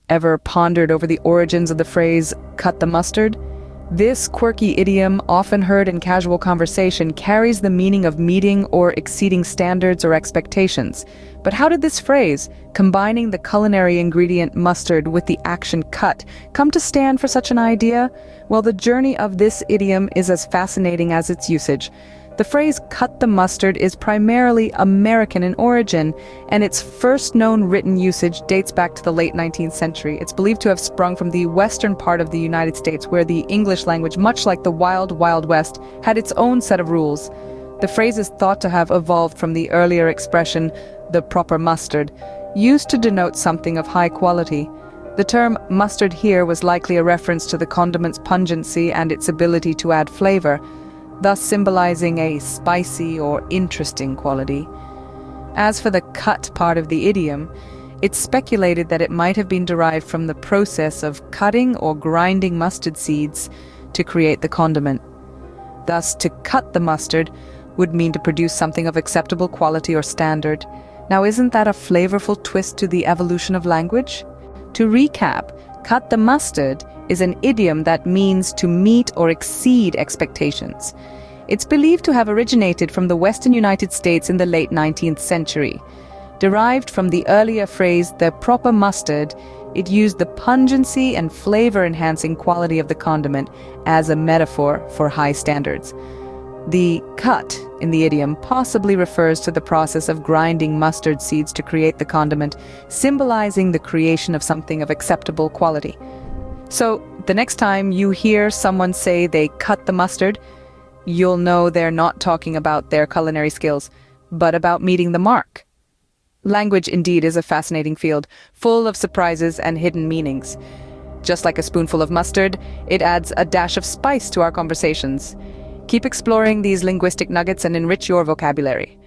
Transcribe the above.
Ever pondered over the origins of the phrase, "cut the mustard"? This quirky idiom, often heard in casual conversation, carries the meaning of meeting or exceeding standards or expectations. But how did this phrase, combining the culinary ingredient mustard with the action cut, come to stand for such an idea? Well, the journey of this idiom is as fascinating as its usage. The phrase "cut the mustard" is primarily American in origin, and its first known written usage dates back to the late 19th century. It's believed to have sprung from the western part of the United States, where the English language, much like the Wild Wild West, had its own set of rules. The phrase is thought to have evolved from the earlier expression, "the proper mustard," used to denote something of high quality. The term mustard here was likely a reference to the condiment's pungency and its ability to add flavor, thus symbolizing a spicy or interesting quality. As for the cut part of the idiom, it's speculated that it might have been derived from the process of cutting or grinding mustard seeds to create the condiment. Thus, to cut the mustard would mean to produce something of acceptable quality or standard. Now, isn't that a flavorful twist to the evolution of language? To recap, cut the mustard is an idiom that means to meet or exceed expectations. It's believed to have originated from the western United States in the late 19th century. Derived from the earlier phrase, "the proper mustard," it used the pungency and flavor-enhancing quality of the condiment as a metaphor for high standards. The cut in the idiom possibly refers to the process of grinding mustard seeds to create the condiment, symbolizing the creation of something of acceptable quality. So, the next time you hear someone say they cut the mustard, you'll know they're not talking about their culinary skills, but about meeting the mark. Language indeed is a fascinating field, full of surprises and hidden meanings. Just like a spoonful of mustard, it adds a dash of spice to our conversations. Keep exploring these linguistic nuggets and enrich your vocabulary.